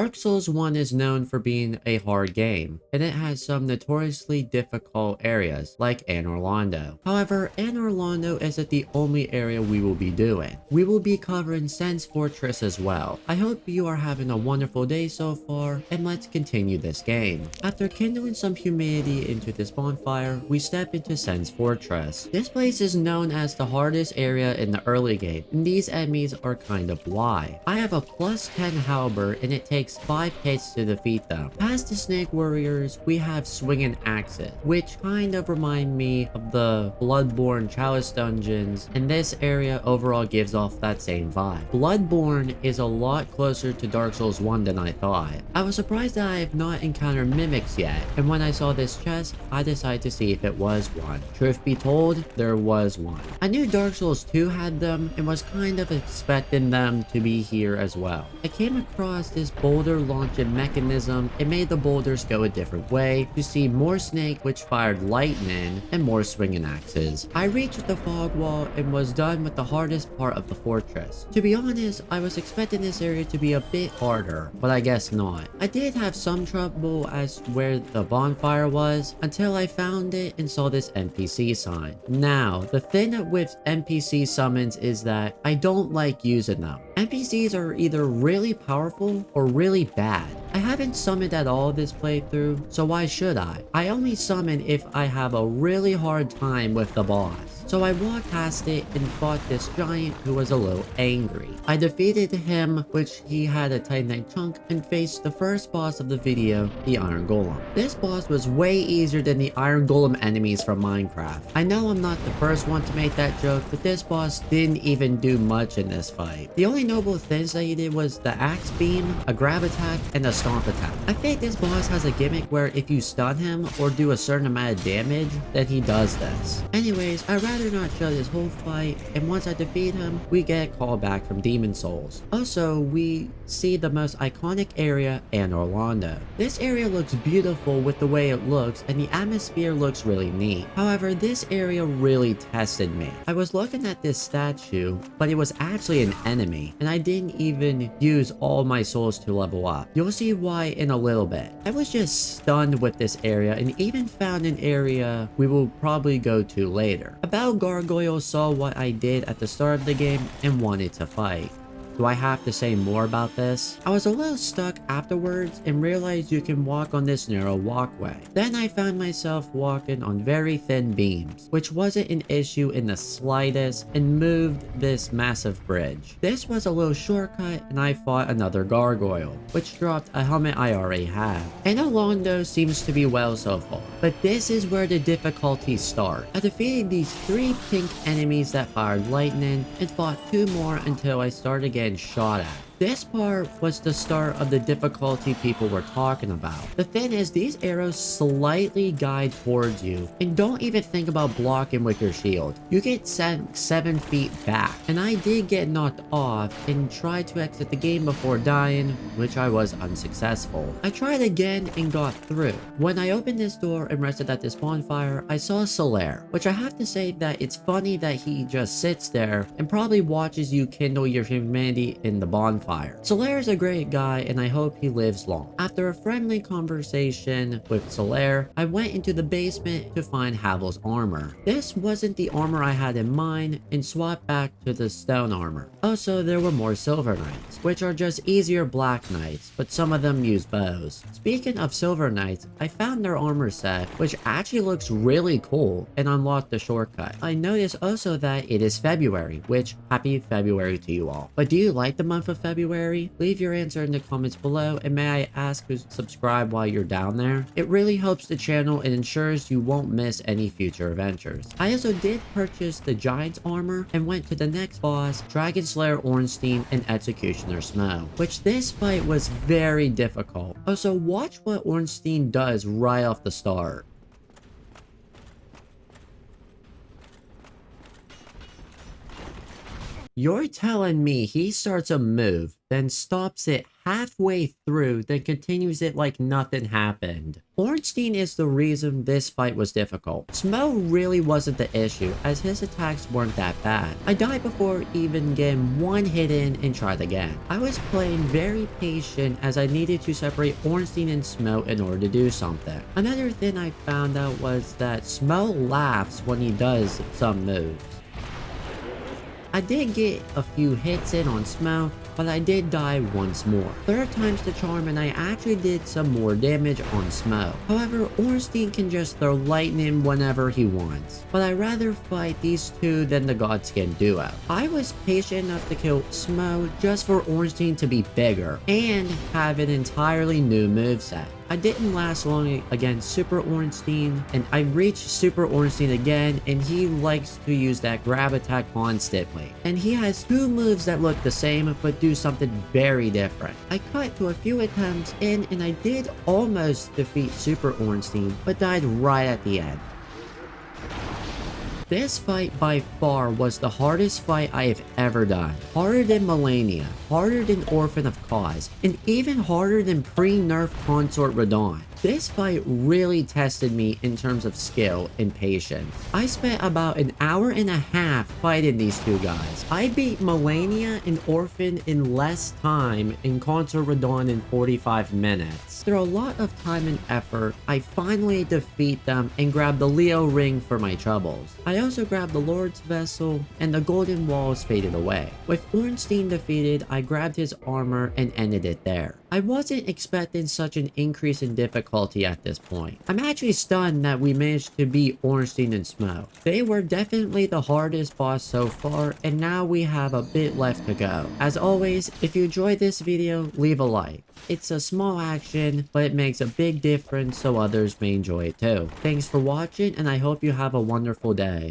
Dark Souls 1 is known for being a hard game, and it has some notoriously difficult areas like Anor Londo. However, Anor Londo isn't the only area we will be doing. We will be covering Sen's Fortress as well. I hope you are having a wonderful day so far, and let's continue this game. After kindling some humidity into this bonfire, we step into Sen's Fortress. This place is known as the hardest area in the early game, and these enemies are kind of why. I have a plus 10 halberd and it takes 5 hits to defeat them. Past the snake warriors, we have swinging axes, which kind of remind me of the Bloodborne Chalice dungeons, and this area overall gives off that same vibe. Bloodborne is a lot closer to Dark Souls 1 than I thought. I was surprised that I have not encountered mimics yet, and when I saw this chest, I decided to see if it was one. Truth be told, there was one. I knew Dark Souls 2 had them and was kind of expecting them to be here as well. I came across this boulder launching mechanism. It made the boulders go a different way to see more snake which fired lightning and more swinging axes. I reached the fog wall and was done with the hardest part of the fortress. To be honest, I was expecting this area to be a bit harder, but I guess not. I did have some trouble as where the bonfire was until I found it and saw this NPC sign. Now, the thing with NPC summons is that I don't like using them. NPCs are either really powerful or really bad. I haven't summoned at all this playthrough, so why should I? I only summon if I have a really hard time with the boss. So I walked past it and fought this giant who was a little angry. I defeated him, which he had a titanite chunk, and faced the first boss of the video, the Iron Golem. This boss was way easier than the Iron Golem enemies from Minecraft. I know I'm not the first one to make that joke, but this boss didn't even do much in this fight. The only noble things that he did was the axe beam, a grab attack, and a stomp attack. I think this boss has a gimmick where if you stun him or do a certain amount of damage, then he does this. Anyways, I'd rather not show this whole fight, and once I defeat him, we get a call back from Demon Souls. Also, we see the most iconic area, Anor Londo. This area looks beautiful with the way it looks, and the atmosphere looks really neat. However, this area really tested me. I was looking at this statue, but it was actually an enemy, and I didn't even use all my souls to level up. You'll see why in a little bit. I was just stunned with this area, and even found an area we will probably go to later. About Gargoyle saw what I did at the start of the game and wanted to fight. Do I have to say more about this? I was a little stuck afterwards and realized you can walk on this narrow walkway. Then I found myself walking on very thin beams, which wasn't an issue in the slightest, and moved this massive bridge. This was a little shortcut and I fought another gargoyle, which dropped a helmet I already had. Anor Londo seems to be well so far, but this is where the difficulties start. I defeated these 3 pink enemies that fired lightning and fought 2 more until I started getting shot at. This part was the start of the difficulty people were talking about. The thing is, these arrows slightly guide towards you and don't even think about blocking with your shield. You get sent 7 feet back, and I did get knocked off and tried to exit the game before dying, which I was unsuccessful. I tried again and got through. When I opened this door and rested at this bonfire, I saw Fulero, which I have to say that it's funny that he just sits there and probably watches you kindle your humanity in the bonfire. Fulero is a great guy and I hope he lives long. After a friendly conversation with Fulero, I went into the basement to find Havel's armor. This wasn't the armor I had in mind and swapped back to the stone armor. Also, there were more silver knights, which are just easier black knights, but some of them use bows. Speaking of silver knights, I found their armor set, which actually looks really cool, and unlocked the shortcut. I noticed also that it is February, which happy February to you all. But do you like the month of February? Leave your answer in the comments below, and may I ask to subscribe while you're down there? It really helps the channel and ensures you won't miss any future adventures. I also did purchase the Giant's armor and went to the next boss, Dragon Slayer Ornstein and Executioner Smough, which this fight was very difficult. Also, watch what Ornstein does right off the start. You're telling me he starts a move, then stops it halfway through, then continues it like nothing happened. Ornstein is the reason this fight was difficult. Smough really wasn't the issue, as his attacks weren't that bad. I died before even getting one hit in and tried again. I was playing very patient as I needed to separate Ornstein and Smough in order to do something. Another thing I found out was that Smough laughs when he does some moves. I did get a few hits in on Smough, but I did die once more. Third time's the charm, and I actually did some more damage on Smough. However, Ornstein can just throw lightning whenever he wants, but I'd rather fight these two than the Godskin duo. I was patient enough to kill Smough just for Ornstein to be bigger and have an entirely new moveset. I didn't last long against Super Ornstein, and I reached Super Ornstein again, and he likes to use that grab attack constantly. And he has two moves that look the same, but do something very different. I cut to a few attempts in, and I did almost defeat Super Ornstein, but died right at the end. This fight by far was the hardest fight I have ever done. Harder than Melania, harder than Orphan of Cause, and even harder than pre-nerf Consort Radon. This fight really tested me in terms of skill and patience. I spent about an hour and a half fighting these two guys. I beat Melania and Orphan in less time and Consort Radon in 45 minutes. Through a lot of time and effort, I finally defeat them and grab the Leo ring for my troubles. I also grabbed the Lord's Vessel, and the golden walls faded away. With Ornstein defeated, I grabbed his armor and ended it there. I wasn't expecting such an increase in difficulty at this point. I'm actually stunned that we managed to beat Ornstein and Smough. They were definitely the hardest boss so far, and now we have a bit left to go. As always, if you enjoyed this video, leave a like. It's a small action, but it makes a big difference so others may enjoy it too. Thanks for watching, and I hope you have a wonderful day.